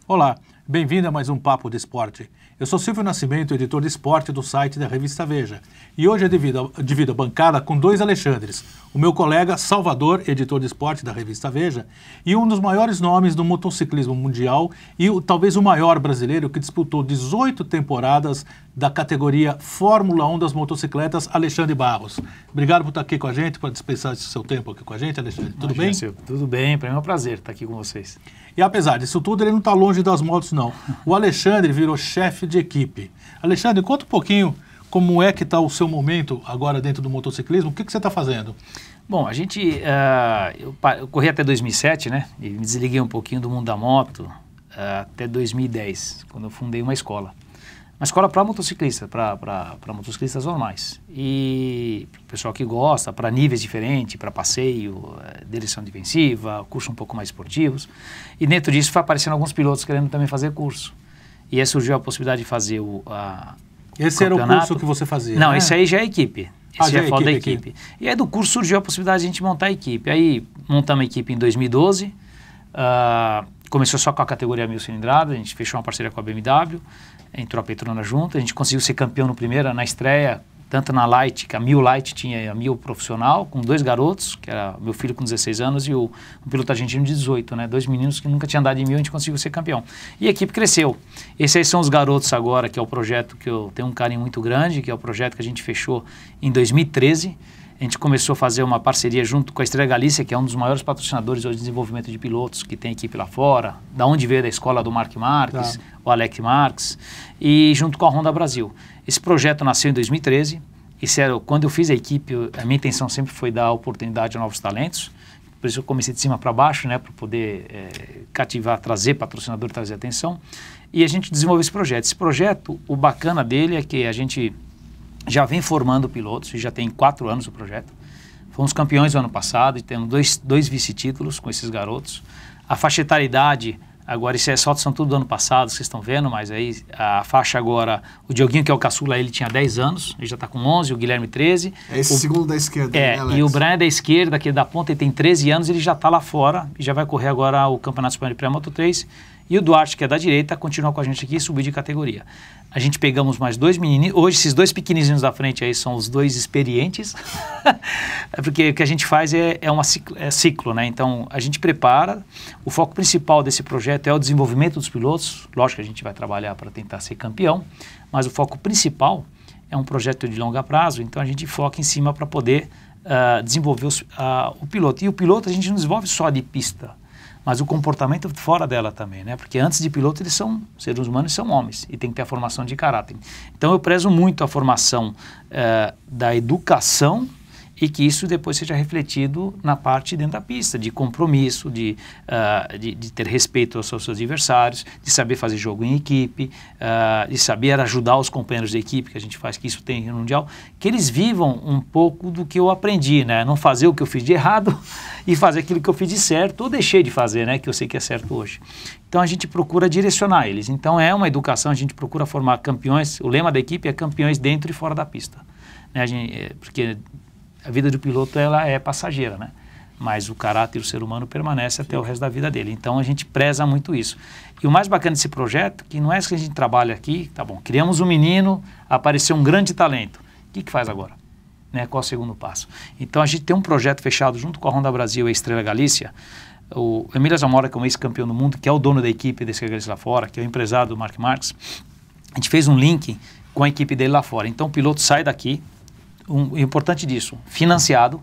Olá, bem-vindo a mais um Papo de Esporte. Eu sou Silvio Nascimento, editor de esporte do site da revista Veja. E hoje eu divido a bancada com dois Alexandres. O meu colega Salvador, editor de esporte da revista Veja, e um dos maiores nomes do motociclismo mundial e talvez o maior brasileiro que disputou 18 temporadas da categoria Fórmula 1 das motocicletas, Alexandre Barros. Obrigado por estar aqui com a gente, por dispensar esse seu tempo aqui com a gente, Alexandre. Tudo bem? Silvio, tudo bem, para mim é um prazer estar aqui com vocês. E apesar disso tudo, ele não está longe das motos, não. O Alexandre virou chefe de equipe. Alexandre, conta um pouquinho como é que está o seu momento agora dentro do motociclismo. O que você está fazendo? Bom, eu corri até 2007, né? E me desliguei um pouquinho do mundo da moto até 2010, quando eu fundei uma escola. Uma escola para motociclistas, para motociclistas normais. E o pessoal que gosta, para níveis diferentes, para passeio, direção defensiva, curso um pouco mais esportivos. E dentro disso foi aparecendo alguns pilotos querendo também fazer curso. E aí surgiu a possibilidade de fazer Esse era o curso que você fazia? Não, né? Esse aí já é equipe. Esse já é foda da equipe. Aqui. E aí do curso surgiu a possibilidade de a gente montar a equipe. Aí montamos a equipe em 2012. Começou só com a categoria 1000 cilindrada, a gente fechou uma parceria com a BMW, entrou a Petrona junto, a gente conseguiu ser campeão na estreia, tanto na Light, que a 1000 Light tinha a 1000 profissional, com dois garotos, que era meu filho com 16 anos e um piloto argentino de 18, né? Dois meninos que nunca tinham andado em 1000, a gente conseguiu ser campeão. E a equipe cresceu. Esses aí são os garotos agora, que é o projeto que eu tenho um carinho muito grande, que é o projeto que a gente fechou em 2013. A gente começou a fazer uma parceria junto com a Estrela Galícia, que é um dos maiores patrocinadores de desenvolvimento de pilotos, que tem equipe lá fora, da onde veio da escola do Mark Marques, o Alex Marques, e junto com a Honda Brasil. Esse projeto nasceu em 2013, quando eu fiz a equipe, a minha intenção sempre foi dar oportunidade a novos talentos, por isso eu comecei de cima para baixo, né, para poder cativar, trazer patrocinador, trazer atenção, e a gente desenvolveu esse projeto. Esse projeto, o bacana dele é que a gente já vem formando pilotos, e já tem 4 anos o projeto. Fomos campeões no ano passado e temos dois vice-títulos com esses garotos. A faixa etária, agora isso são tudo do ano passado, vocês estão vendo, mas aí a faixa agora, o Dioguinho, que é o caçula, ele tinha 10 anos, ele já está com 11, o Guilherme 13. É esse segundo da esquerda, né, Alex? E o Brian é da esquerda, aquele da ponta, ele tem 13 anos, ele já está lá fora e já vai correr agora o Campeonato Espanhol de Pré-Moto 3. E o Duarte, que é da direita, continua com a gente aqui e subiu de categoria. A gente pegamos mais 2 menininhos. Hoje, esses 2 pequenininhos da frente aí são os 2 experientes. Porque o que a gente faz é ciclo, né? Então, a gente prepara. O foco principal desse projeto é o desenvolvimento dos pilotos. Lógico que a gente vai trabalhar para tentar ser campeão. Mas o foco principal é um projeto de longo prazo. Então, a gente foca em cima para poder desenvolver o piloto. E o piloto a gente não desenvolve só de pista, mas o comportamento fora dela também, né? Porque antes de piloto eles são seres humanos e são homens, e tem que ter a formação de caráter. Então eu prezo muito a formação da educação e que isso depois seja refletido na parte dentro da pista, de compromisso, de ter respeito aos seus adversários, de saber fazer jogo em equipe, de saber ajudar os companheiros de equipe, que a gente faz, que isso tem no Mundial, que eles vivam um pouco do que eu aprendi, né? Não fazer o que eu fiz de errado e fazer aquilo que eu fiz de certo ou deixei de fazer, né? Que eu sei que é certo hoje. Então a gente procura direcionar eles. Então é uma educação, a gente procura formar campeões, o lema da equipe é campeões dentro e fora da pista, né? Porque a vida do piloto ela é passageira, né? Mas o caráter do ser humano permanece até o resto da vida dele. Então a gente preza muito isso. E o mais bacana desse projeto, que não é que a gente trabalha aqui, tá bom, criamos um menino, apareceu um grande talento. O que faz agora? Né? Qual é o segundo passo? Então a gente tem um projeto fechado junto com a Honda Brasil e a Estrela Galícia. O Emílio Zamora, que é um ex-campeão do mundo, que é o dono da equipe da Estrela Galícia lá fora, que é o empresário do Mark Marques, a gente fez um link com a equipe dele lá fora. Então o piloto sai daqui, o importante disso, financiado,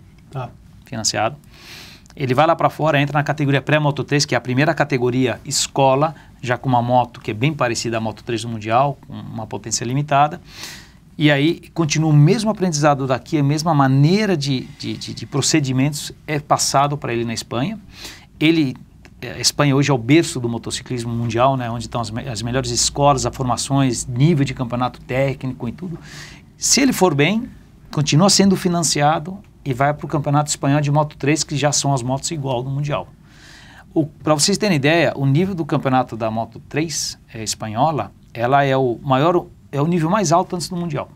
ele vai lá para fora, entra na categoria pré-Moto 3, que é a primeira categoria escola, já com uma moto que é bem parecida à Moto 3 do Mundial, com uma potência limitada, e aí continua o mesmo aprendizado daqui, a mesma maneira de procedimentos é passado para ele na Espanha. A Espanha hoje é o berço do motociclismo mundial, né, onde estão as melhores escolas, as formações, nível de campeonato técnico e tudo. Se ele for bem, continua sendo financiado e vai para o Campeonato Espanhol de Moto 3, que já são as motos igual do Mundial. Para vocês terem ideia, o nível do campeonato da Moto 3 espanhola, ela é o nível mais alto antes do Mundial.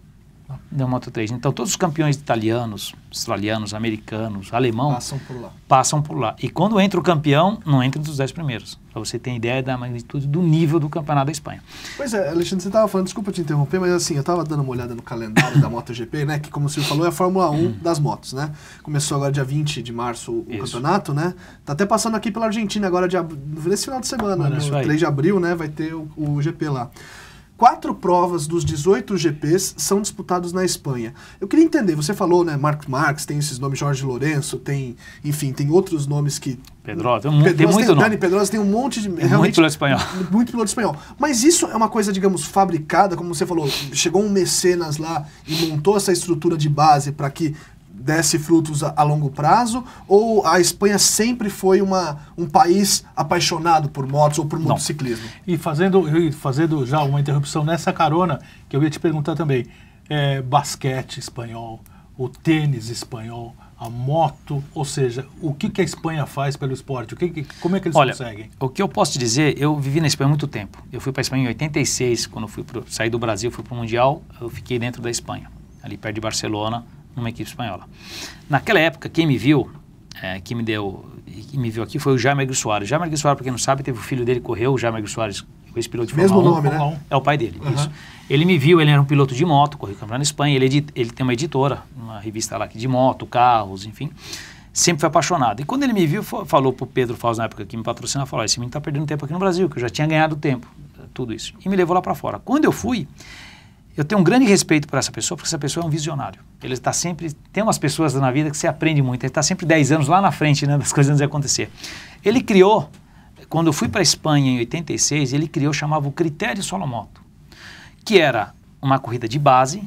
da Moto3. Então, todos os campeões italianos, australianos, americanos, alemão... Passam por lá. E quando entra o campeão, não entra entre os 10 primeiros. Para você ter ideia da magnitude do nível do campeonato da Espanha. Pois é, Alexandre, você estava falando, desculpa te interromper, mas assim, eu estava dando uma olhada no calendário da MotoGP, né? Que, como o senhor falou, é a Fórmula 1 das motos, né? Começou agora dia 20 de março o campeonato, né? Tá até passando aqui pela Argentina agora, nesse final de semana, no 3 de abril, né? Vai ter o GP lá. 4 provas dos 18 GPs são disputados na Espanha. Eu queria entender, você falou, né, Marc Marques, tem esses nomes, Jorge Lourenço, tem, enfim, tem outros nomes que... Pedrosa, tem muito nome. Dani Pedrosa, tem um monte de... Muito piloto espanhol. Muito piloto espanhol. Mas isso é uma coisa, digamos, fabricada, como você falou, chegou um mecenas lá e montou essa estrutura de base para que desse frutos a longo prazo, ou a Espanha sempre foi um país apaixonado por motos ou por motociclismo? E fazendo já uma interrupção nessa carona, que eu ia te perguntar também, basquete espanhol, o tênis espanhol, a moto, ou seja, o que a Espanha faz pelo esporte? Como é que eles conseguem? O que eu posso te dizer, eu vivi na Espanha há muito tempo. Eu fui para a Espanha em 86, quando saí do Brasil, fui para o Mundial, eu fiquei dentro da Espanha, ali perto de Barcelona, numa equipe espanhola. Naquela época, quem me viu, que me viu aqui foi o Jaime Aguirre Soares. Jaime Aguirre Soares, para quem não sabe, teve o filho dele, correu, o Jaime Aguirre Soares, o ex-piloto de Fórmula 1. Mesmo nome, né? É o pai dele, isso. Ele me viu, ele era um piloto de moto, correu campeonato na Espanha, ele tem uma editora, uma revista lá de moto, carros, enfim. Sempre foi apaixonado. E quando ele me viu, falou pro Pedro Fausto, na época que me patrocinava, falou, esse menino tá perdendo tempo aqui no Brasil, que eu já tinha ganhado tempo, tudo isso. E me levou lá para fora. Quando eu fui, eu tenho um grande respeito por essa pessoa, porque essa pessoa é um visionário. Ele está sempre... Tem umas pessoas na vida que você aprende muito. Ele está sempre 10 anos lá na frente, né, das coisas antes de acontecer. Ele criou, quando eu fui para a Espanha em 86, ele criou, chamava o Critério Solomoto, que era uma corrida de base,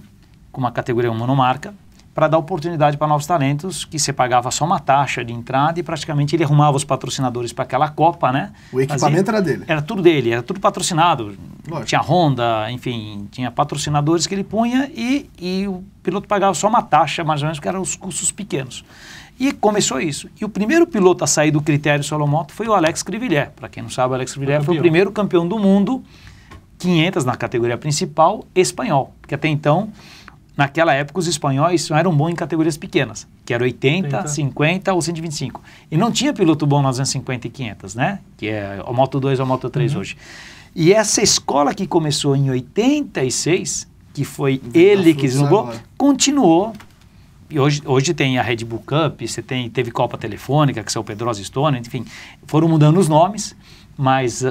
com uma categoria monomarca, para dar oportunidade para novos talentos, que você pagava só uma taxa de entrada e praticamente ele arrumava os patrocinadores para aquela Copa, né? O equipamento era dele? Era tudo dele, era tudo patrocinado. Lógico. Tinha Honda, enfim, tinha patrocinadores que ele punha e o piloto pagava só uma taxa, mais ou menos, que eram os custos pequenos. E começou isso. E o primeiro piloto a sair do Critério Solomoto foi o Alex Crivillé. Para quem não sabe, o Alex Crivillé foi o primeiro campeão do mundo, 500 na categoria principal, espanhol. Porque até então... Naquela época, os espanhóis só eram bons em categorias pequenas, que era 80, 50 ou 125. E não tinha piloto bom nas 250 e 500, né? Que é a Moto 2 ou a Moto 3 hoje. E essa escola que começou em 86, que foi ele que desenvolveu, continuou. E hoje tem a Red Bull Cup, teve Copa Telefônica, que são o Pedrosa Stone, enfim, foram mudando os nomes, mas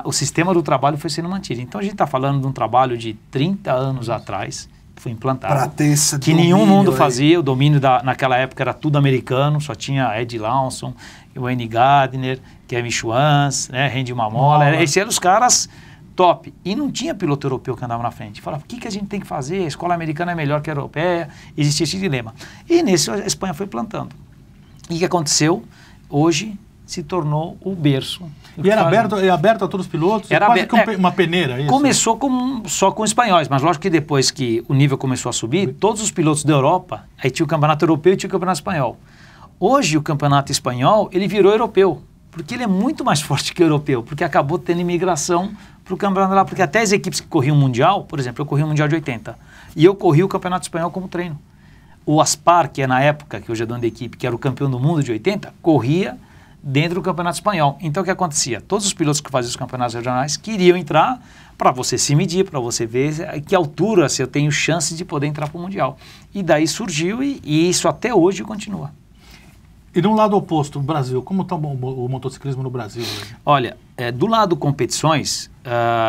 o sistema do trabalho foi sendo mantido. Então a gente está falando de um trabalho de 30 anos atrás, foi implantado, pra ter esse que nenhum mundo fazia. O domínio naquela época era tudo americano, só tinha Ed Lawson, Wayne Gardner, Kevin Schwantz, né, Randy Mamola, esses eram os caras top. E não tinha piloto europeu que andava na frente. Falava, o que a gente tem que fazer? A escola americana é melhor que a europeia. Existia esse dilema. E nisso a Espanha foi plantando. E o que aconteceu? Hoje se tornou o berço. E era aberto a todos os pilotos? Era quase que uma peneira, isso? Começou só com espanhóis, mas lógico que depois que o nível começou a subir, todos os pilotos da Europa, aí tinha o campeonato europeu e tinha o campeonato espanhol. Hoje o campeonato espanhol, ele virou europeu, porque ele é muito mais forte que o europeu, porque acabou tendo imigração para o campeonato lá, porque até as equipes que corriam o Mundial, por exemplo, eu corri o Mundial de 80, e eu corri o campeonato espanhol como treino. O Aspar, que é na época, que hoje é dono da equipe, que era o campeão do mundo de 80, corria dentro do campeonato espanhol. Então o que acontecia? Todos os pilotos que faziam os campeonatos regionais queriam entrar para você se medir, para você ver a que altura se eu tenho chance de poder entrar para o Mundial. E daí surgiu e isso até hoje continua. E de um lado oposto, o Brasil, como está o motociclismo no Brasil hoje? Olha, do lado competições,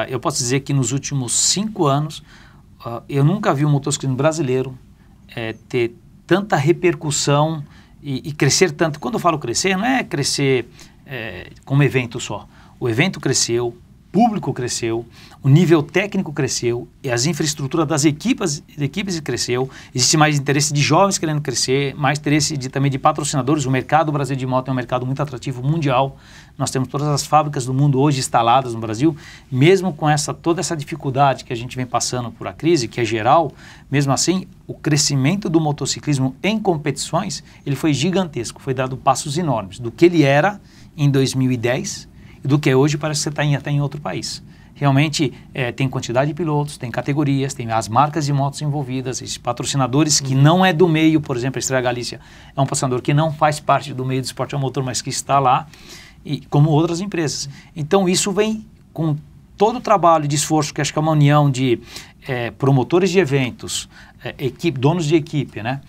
eu posso dizer que nos últimos 5 anos eu nunca vi um motociclismo brasileiro ter tanta repercussão e crescer tanto. Quando eu falo crescer, não é crescer como evento só. O evento cresceu, o público cresceu, o nível técnico cresceu, e as infraestruturas das equipes cresceu, existe mais interesse de jovens querendo crescer, mais interesse também de patrocinadores. O mercado brasileiro de moto é um mercado muito atrativo mundial. Nós temos todas as fábricas do mundo hoje instaladas no Brasil, mesmo com toda essa dificuldade que a gente vem passando por a crise, que é geral, mesmo assim, o crescimento do motociclismo em competições, ele foi gigantesco, foi dado passos enormes, do que ele era em 2010 e do que é hoje. Parece que você está até em outro país. realmente tem quantidade de pilotos, tem categorias, tem as marcas de motos envolvidas, esses patrocinadores que não é do meio, por exemplo, a Estrela Galícia é um patrocinador que não faz parte do meio do esporte a motor, mas que está lá, e, como outras empresas. Então isso vem com todo o trabalho de esforço, que acho que é uma união de promotores de eventos, donos de equipe, né?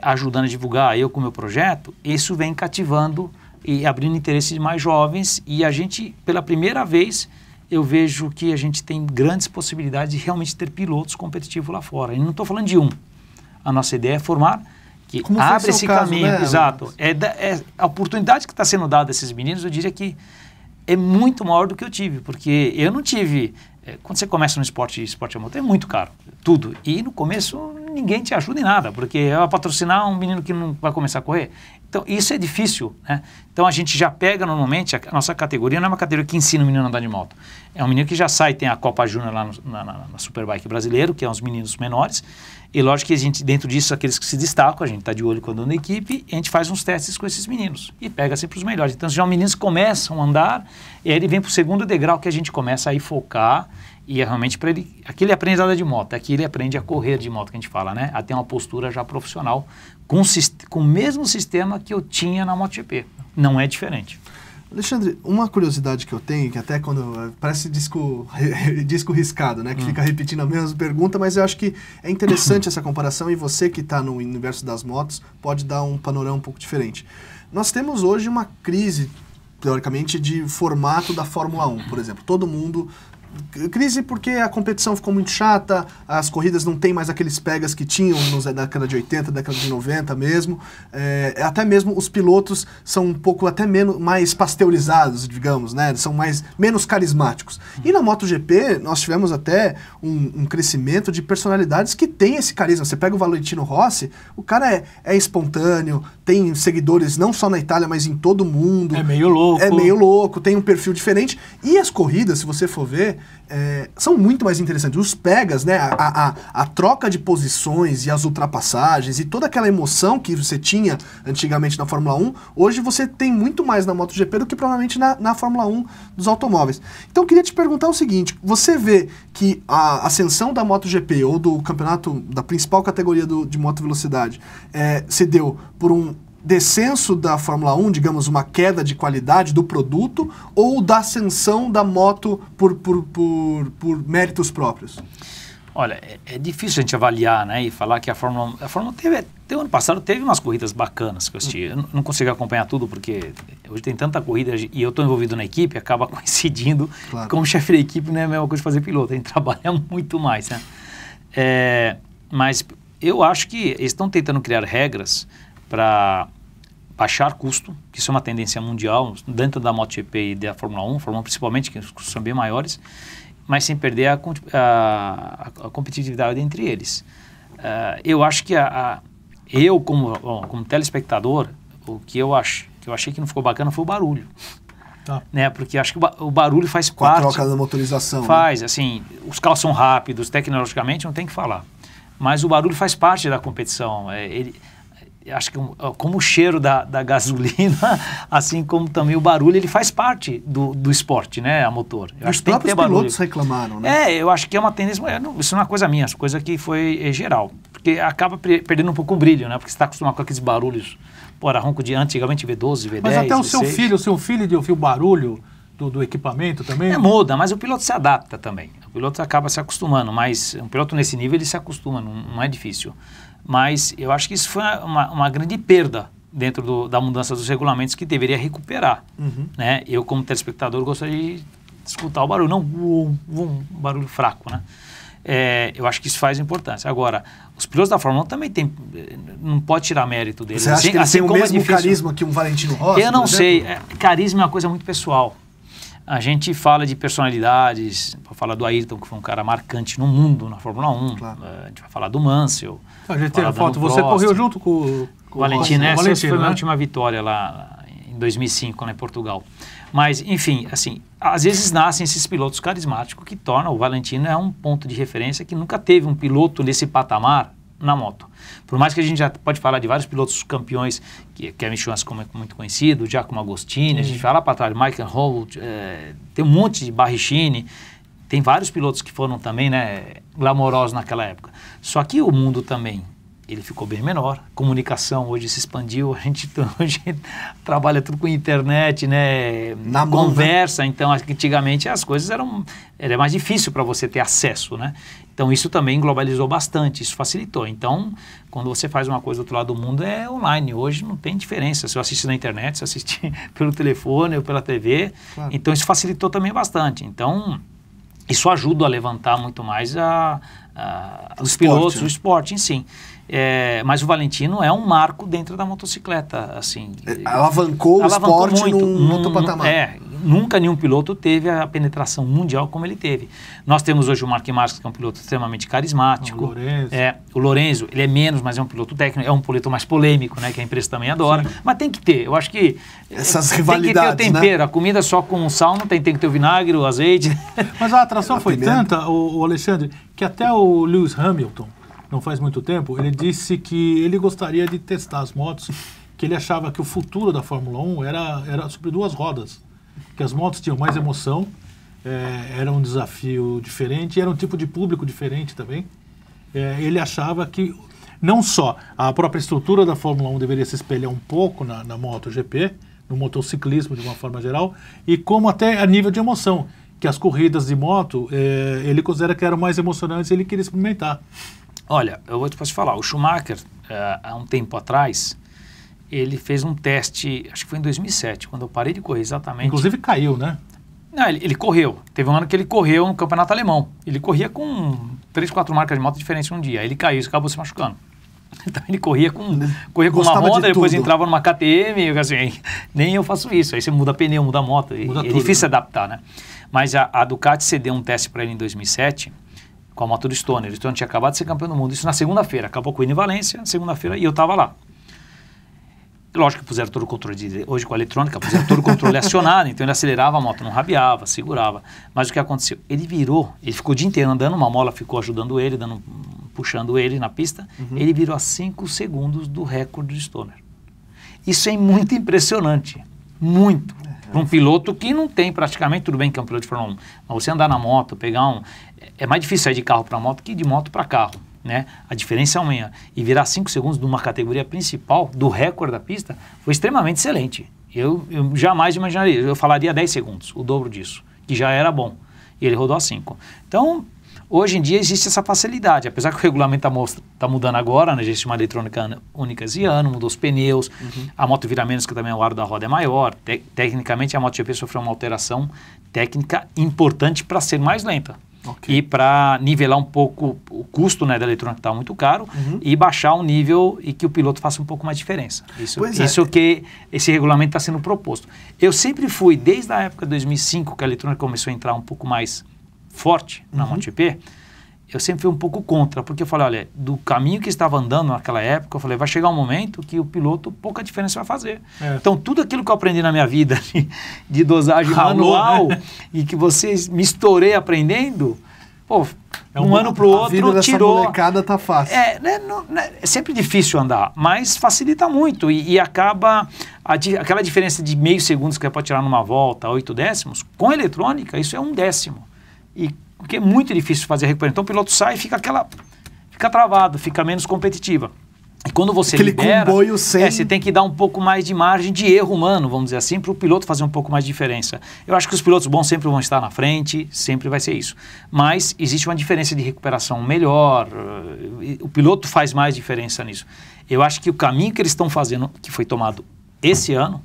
Ajudando a divulgar eu com o meu projeto, isso vem cativando e abrindo interesse de mais jovens, e a gente, pela primeira vez, eu vejo que a gente tem grandes possibilidades de realmente ter pilotos competitivos lá fora. E não estou falando de um. A nossa ideia é formar, que abre esse caminho. Né? Exato. A oportunidade que está sendo dada a esses meninos, eu diria que é muito maior do que eu tive, porque eu não tive... Quando você começa no esporte a motor, é muito caro, tudo. E no começo ninguém te ajuda em nada, porque vai patrocinar um menino que não vai começar a correr. Então isso é difícil, né? Então a gente já pega normalmente, a nossa categoria não é uma categoria que ensina o menino a andar de moto. É um menino que já sai, tem a Copa Júnior lá na Superbike brasileiro, que é uns meninos menores. E lógico que a gente, dentro disso, aqueles que se destacam, a gente está de olho quando anda na equipe, e a gente faz uns testes com esses meninos e pega sempre os melhores. Então já os meninos começam a andar, e aí ele vem para o segundo degrau que a gente começa a ir focar, e é realmente para ele, aqui ele aprende a andar de moto, aqui ele aprende a correr de moto, que a gente fala, né? A ter uma postura já profissional, com o mesmo sistema que eu tinha na MotoGP. Não é diferente. Alexandre, uma curiosidade que eu tenho, que até quando parece disco riscado, né? Que fica repetindo a mesma pergunta, mas eu acho que é interessante essa comparação, e você que está no universo das motos pode dar um panorama um pouco diferente. Nós temos hoje uma crise, teoricamente, de formato da Fórmula 1, por exemplo. Todo mundo... Crise porque a competição ficou muito chata, as corridas não tem mais aqueles pegas que tinham na década de 80, década de 90 mesmo, até mesmo os pilotos são um pouco até mais pasteurizados, digamos, né? São menos carismáticos. E na MotoGP nós tivemos até um crescimento de personalidades que tem esse carisma. Você pega o Valentino Rossi, o cara é espontâneo, tem seguidores não só na Itália, mas em todo o mundo. É meio louco. É meio louco, tem um perfil diferente. E as corridas, se você for ver, são muito mais interessantes. Os pegas, né, a troca de posições e as ultrapassagens e toda aquela emoção que você tinha antigamente na Fórmula 1, hoje você tem muito mais na MotoGP do que provavelmente na Fórmula 1 dos automóveis. Então eu queria te perguntar o seguinte, você vê que a ascensão da MotoGP ou do campeonato, da principal categoria de moto velocidade, se deu por um descenso da Fórmula 1, digamos, uma queda de qualidade do produto, ou da ascensão da moto por méritos próprios? Olha, é difícil a gente avaliar, né, e falar que a Fórmula 1 teve ano passado teve umas corridas bacanas que eu assisti. Eu não consigo acompanhar tudo, porque hoje tem tanta corrida e eu estou envolvido na equipe, acaba coincidindo. Claro. Como chefe da equipe não é a mesma coisa de fazer piloto, a gente trabalha muito mais, né? Mas eu acho que eles estão tentando criar regras para baixar custo, que isso é uma tendência mundial, dentro da MotoGP e da Fórmula 1, Fórmula 1 principalmente, que os custos são bem maiores, mas sem perder a competitividade entre eles. Eu acho que eu, como telespectador, o que eu achei que não ficou bacana foi o barulho. Tá. Né? Porque acho que o barulho faz parte... Com a troca da motorização. Faz, né? Assim, os carros são rápidos, tecnologicamente não tem que falar. Mas o barulho faz parte da competição. Acho que como o cheiro da gasolina, assim como também o barulho, ele faz parte do esporte, né, a motor. Eu acho que os próprios pilotos reclamaram, né? Eu acho que é uma tendência, isso não é uma coisa minha, essa coisa que foi geral. Porque acaba perdendo um pouco o brilho, né? Porque você está acostumado com aqueles barulhos, ronco de antigamente V12, V10, Mas até o V6. seu filho de ouvir o barulho do equipamento também? Muda, mas o piloto se adapta também. O piloto acaba se acostumando, mas um piloto nesse nível ele se acostuma, não é difícil. Mas eu acho que isso foi uma grande perda dentro da mudança dos regulamentos que deveria recuperar. Né? Eu, como telespectador, gostaria de escutar o barulho, não um barulho fraco. Né? Eu acho que isso faz importância. Agora, os pilotos da Fórmula 1 também não pode tirar mérito deles. Você acha que eles têm o mesmo carisma que um Valentino Rossi? Eu não sei. Carisma é uma coisa muito pessoal. A gente fala de personalidades, para falar do Ayrton, que foi um cara marcante no mundo na Fórmula 1. Claro. A gente vai falar do Mansell. A gente tem a foto, você correu junto com o Valentino. Essa foi a minha última vitória lá em 2005, lá em Portugal. Mas, enfim, assim, às vezes nascem esses pilotos carismáticos que tornam o Valentino um ponto de referência que nunca teve um piloto nesse patamar na moto. Por mais que a gente já pode falar de vários pilotos campeões, que Kevin Schwantz como é muito conhecido, Giacomo Agostini, a gente fala para trás, Michael Holt, tem um monte de Barricini, tem vários pilotos que foram também, né, glamourosos naquela época. Só que o mundo também, ele ficou bem menor. Comunicação hoje se expandiu, a gente hoje trabalha tudo com internet, né, na mão, conversa, né? Então antigamente as coisas era mais difícil para você ter acesso, né? Então isso também globalizou bastante, isso facilitou. Então, quando você faz uma coisa do outro lado do mundo, é online. Hoje não tem diferença. Se eu assistir na internet, se eu assistir pelo telefone ou pela TV, claro. Então isso facilitou também bastante. Então, isso ajuda a levantar muito mais os pilotos, o esporte em si. Mas o Valentino é um marco dentro da motocicleta, assim. Alavancou o esporte num outro patamar. Nunca nenhum piloto teve a penetração mundial como ele teve. Nós temos hoje o Mark Marques, que é um piloto extremamente carismático. O Lorenzo, ele é menos, mas é um piloto técnico, é um piloto mais polêmico, né, que a imprensa também adora. Sim. Mas tem que ter, eu acho que essas rivalidades, tem que ter o tempero, né? A comida só com sal não tem que ter o vinagre, o azeite. Mas a atração foi tanta, o Alexandre, que até o Lewis Hamilton, não faz muito tempo, ele disse que ele gostaria de testar as motos, que ele achava que o futuro da Fórmula 1 era sobre duas rodas, que as motos tinham mais emoção, era um desafio diferente, era um tipo de público diferente também. Ele achava que não só a própria estrutura da Fórmula 1 deveria se espelhar um pouco na MotoGP, no motociclismo de uma forma geral, e como até a nível de emoção, que as corridas de moto, ele considera que eram mais emocionantes e ele queria experimentar. Olha, eu vou te falar, o Schumacher, há um tempo atrás, ele fez um teste, acho que foi em 2007, quando eu parei de correr exatamente. Inclusive caiu, né? Não, ele correu. Teve um ano que ele correu no campeonato alemão. Ele corria com 3, 4 marcas de moto diferentes um dia. Aí ele caiu e acabou se machucando. Então ele corria com uma Honda, depois entrava numa KTM, assim, nem eu faço isso. Aí você muda pneu, muda moto. É difícil se adaptar, né? Mas a Ducati cedeu um teste para ele em 2007 com a moto do Stoner. O Stoner tinha acabado de ser campeão do mundo. Isso na segunda-feira. Acabou com o Ine Valência, segunda-feira, e eu estava lá. Lógico que puseram todo o controle, hoje com a eletrônica, puseram todo o controle acionado, então ele acelerava a moto, não rabiava, segurava. Mas o que aconteceu? Ele ficou o dia inteiro andando, uma mola ficou ajudando ele, puxando ele na pista, ele virou a 5 segundos do recorde do Stoner. Isso é muito impressionante, muito. Para um piloto que não tem praticamente, tudo bem que é um piloto de Fórmula 1, mas você andar na moto, é mais difícil sair de carro para moto que de moto para carro. Né? A diferença é amanhã. E virar 5 segundos de uma categoria principal, do recorde da pista, foi extremamente excelente. Eu jamais imaginaria. Eu falaria 10 segundos, o dobro disso, que já era bom. E ele rodou a 5. Então, hoje em dia existe essa facilidade. Apesar que o regulamento está mudando agora, né? Existe uma eletrônica única esse ano, mudou os pneus, a moto vira menos, que também o aro da roda é maior. Tecnicamente, a MotoGP sofreu uma alteração técnica importante para ser mais lenta. Okay. E para nivelar um pouco o custo, né, da eletrônica, que está muito caro, e baixar o nível e que o piloto faça um pouco mais de diferença. Isso que esse regulamento está sendo proposto. Eu sempre fui, desde a época de 2005, que a eletrônica começou a entrar um pouco mais forte na MotoGP, eu sempre fui um pouco contra, porque eu falei, olha, do caminho que estava andando naquela época, eu falei, vai chegar um momento que o piloto pouca diferença vai fazer. Então, tudo aquilo que eu aprendi na minha vida de dosagem manual, né? E que vocês me estourei aprendendo, pô, um ano para o outro vida tirou. Dessa molecada tá fácil. É sempre difícil andar, mas facilita muito e acaba aquela diferença de meio segundo que você pode tirar numa volta, 8 décimos, com eletrônica, isso é 1 décimo. Porque é muito difícil fazer a recuperação. Então o piloto sai e fica travado, fica menos competitiva. E quando você libera, comboio sem... você tem que dar um pouco mais de margem de erro humano, vamos dizer assim, para o piloto fazer um pouco mais de diferença. Eu acho que os pilotos bons sempre vão estar na frente, sempre vai ser isso. Mas existe uma diferença de recuperação melhor, o piloto faz mais diferença nisso. Eu acho que o caminho que eles estão fazendo, que foi tomado esse ano,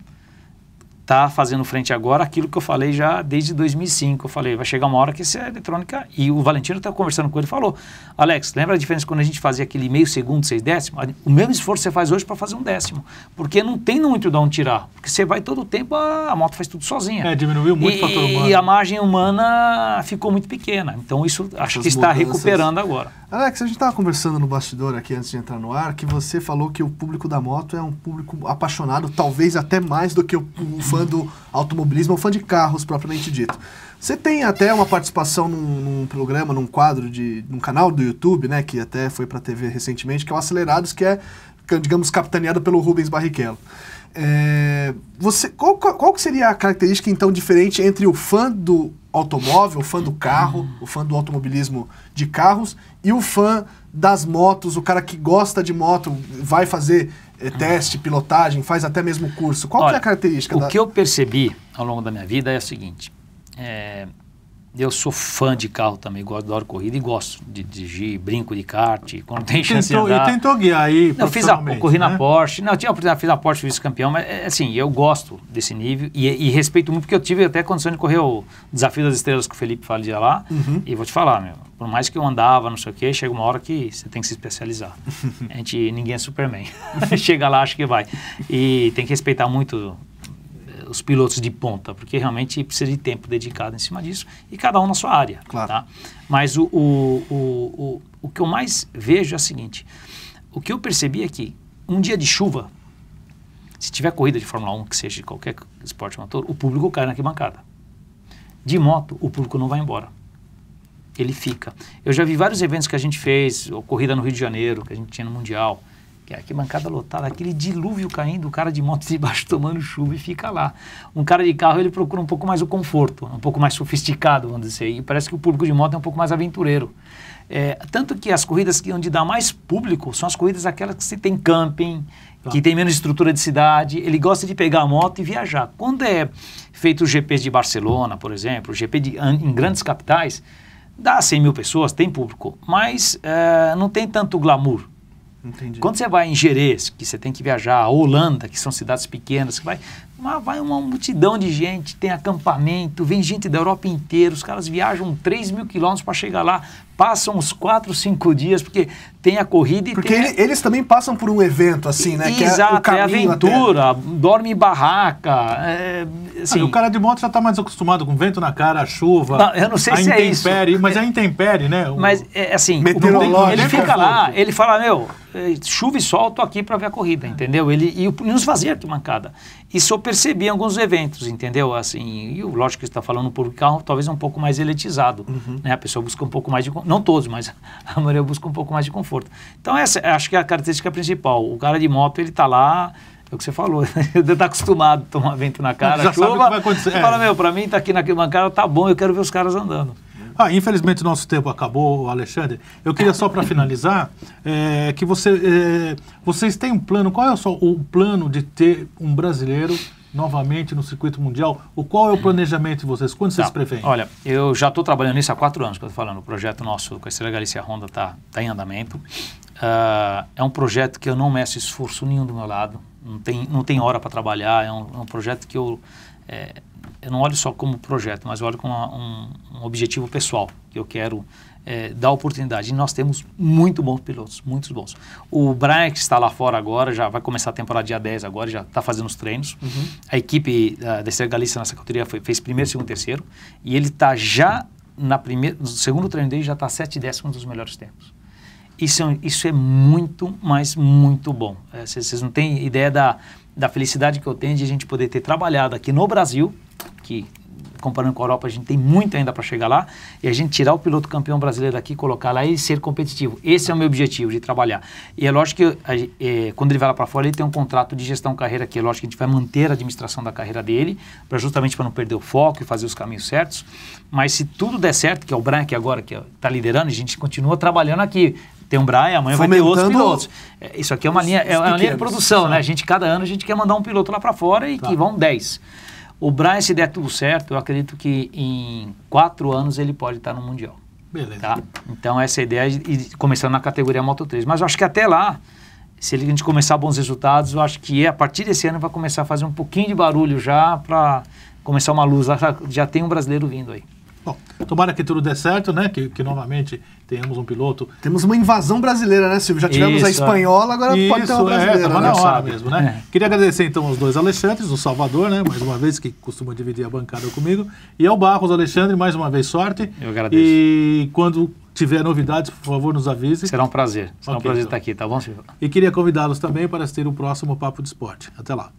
está fazendo frente agora aquilo que eu falei já desde 2005. Eu falei, vai chegar uma hora que isso é eletrônica. E o Valentino está conversando com ele e falou, Alex, lembra a diferença quando a gente fazia aquele meio segundo, 6 décimos? O mesmo esforço você faz hoje para fazer 1 décimo. Porque não tem muito de onde tirar. Porque você vai todo o tempo, a moto faz tudo sozinha. Diminuiu muito o fator humano. E a margem humana ficou muito pequena. Então isso acho que está recuperando agora. Alex, a gente estava conversando no bastidor aqui antes de entrar no ar, que você falou que o público da moto é um público apaixonado, talvez até mais do que o fã do automobilismo ou fã de carros, propriamente dito. Você tem até uma participação num programa, num quadro, num canal do YouTube, né, que até foi para a TV recentemente, que é o Acelerados, que é, digamos, capitaneado pelo Rubens Barrichello. Qual que seria a característica, então, diferente entre o fã do automóvel, o fã do carro, o fã do automobilismo de carros e o fã das motos, o cara que gosta de moto, vai fazer teste, pilotagem, faz até mesmo curso. Qual que é a característica? O que eu percebi ao longo da minha vida é o seguinte, eu sou fã de carro também, adoro corrida e gosto de dirigir, brinco de kart, quando tem chance de andar. E tentou guiar aí corri na Porsche, não, tinha a oportunidade, fiz a Porsche, vice-campeão, mas assim, eu gosto desse nível e respeito muito, porque eu tive até a condição de correr o Desafio das Estrelas que o Felipe fazia lá, e vou te falar, meu, por mais que eu andava, não sei o quê, chega uma hora que você tem que se especializar. Ninguém é Superman. Chega lá, acho que vai. E tem que respeitar muito os pilotos de ponta, porque realmente precisa de tempo dedicado em cima disso, e cada um na sua área. Claro. Tá? Mas o que eu mais vejo é o seguinte, o que eu percebi é que um dia de chuva, se tiver corrida de Fórmula 1, que seja de qualquer esporte motor, o público cai na arquibancada. De moto, o público não vai embora. Ele fica. Eu já vi vários eventos que a gente fez, ou corrida no Rio de Janeiro, que a gente tinha no Mundial, que é arquibancada lotada, aquele dilúvio caindo, o cara de moto de baixo tomando chuva e fica lá. Um cara de carro, ele procura um pouco mais o conforto, um pouco mais sofisticado, vamos dizer, e parece que o público de moto é um pouco mais aventureiro. Tanto que as corridas onde dá mais público são as corridas aquelas que você tem camping, que tem menos estrutura de cidade, ele gosta de pegar a moto e viajar. Quando é feito os GPs de Barcelona, por exemplo, o GP em grandes capitais, dá 100 mil pessoas, tem público, mas não tem tanto glamour. Entendi. Quando você vai em Jerez, que você tem que viajar, a Holanda, que são cidades pequenas, que vai uma multidão de gente, tem acampamento, vem gente da Europa inteira, os caras viajam 3 mil quilômetros para chegar lá, passam uns 4, 5 dias, porque tem a corrida e porque eles também passam por um evento assim, né? Exato, que é o aventura, até. Dorme em barraca. Assim, o cara de moto já está mais acostumado com vento na cara, a chuva, não, eu não sei se é isso. Mas é intempérie, né? Mas, assim, ele fica lá, ele fala, chuva e sol, tô aqui para ver a corrida, entendeu? E nos fazia arquibancada. Isso eu percebi em alguns eventos, entendeu? Assim, e lógico que você está falando por carro, talvez um pouco mais elitizado, né? A pessoa busca um pouco mais de... Não todos, mas a maioria busca um pouco mais de conforto. Então, essa acho que é a característica principal. O cara de moto, ele está lá... É o que você falou, ele está acostumado a tomar vento na cara, já chuva, sabe o que vai acontecer. Fala, para mim tá aqui na arquibancada, tá bom, eu quero ver os caras andando. Infelizmente o nosso tempo acabou, Alexandre. Eu queria só para finalizar, que vocês têm um plano, qual é o plano de ter um brasileiro novamente no circuito mundial? Qual é o planejamento de vocês? Quando vocês preveem? Olha, eu já estou trabalhando nisso há 4 anos, que eu estou falando. O projeto nosso com a Estrela Galícia Honda está em andamento. É um projeto que eu não meço esforço nenhum do meu lado. Não tem hora para trabalhar. É um projeto que eu não olho só como projeto, mas eu olho como um objetivo pessoal, que eu quero dar oportunidade. E nós temos muito bons pilotos, muitos bons. O Brian, que está lá fora agora, já vai começar a temporada dia 10 agora, já está fazendo os treinos. A equipe da Estrela Galícia nessa categoria fez primeiro, segundo, terceiro, e ele está já no segundo treino dele, já está 7/10 dos melhores tempos. Isso é muito, mas muito bom. Vocês não têm ideia da felicidade que eu tenho de a gente poder ter trabalhado aqui no Brasil, que comparando com a Europa a gente tem muito ainda para chegar lá, e a gente tirar o piloto campeão brasileiro daqui, colocar lá e ser competitivo. Esse é o meu objetivo, de trabalhar. E é lógico que quando ele vai lá para fora, ele tem um contrato de gestão carreira, que é lógico que a gente vai manter a administração da carreira dele, justamente para não perder o foco e fazer os caminhos certos. Mas se tudo der certo, que é o Brian que agora está liderando, a gente continua trabalhando aqui. Tem um Brian, amanhã vai ter outros pilotos. Isso aqui é uma linha de produção, né? Cada ano a gente quer mandar um piloto lá para fora e que vão 10. O Brian, se der tudo certo, eu acredito que em 4 anos ele pode estar no Mundial. Beleza. Tá? Então essa é a ideia, de começando na categoria Moto 3. Mas eu acho que até lá, se a gente começar bons resultados, eu acho que a partir desse ano vai começar a fazer um pouquinho de barulho já para começar uma luz. Já tem um brasileiro vindo aí. Bom, tomara que tudo dê certo, né? Que novamente tenhamos um piloto. Temos uma invasão brasileira, né, Silvio? Já tivemos a espanhola, agora pode ter uma brasileira. Estava na hora mesmo, né? Queria agradecer então aos 2 Alexandres, do Salvador, né? Mais uma vez, que costuma dividir a bancada comigo. E ao Barros, Alexandre, mais uma vez, sorte. Eu agradeço. E quando tiver novidades, por favor, nos avise. Será um prazer. Será um prazer estar aqui, tá bom, Silvio? E queria convidá-los também para assistir o próximo Papo de Esporte. Até lá.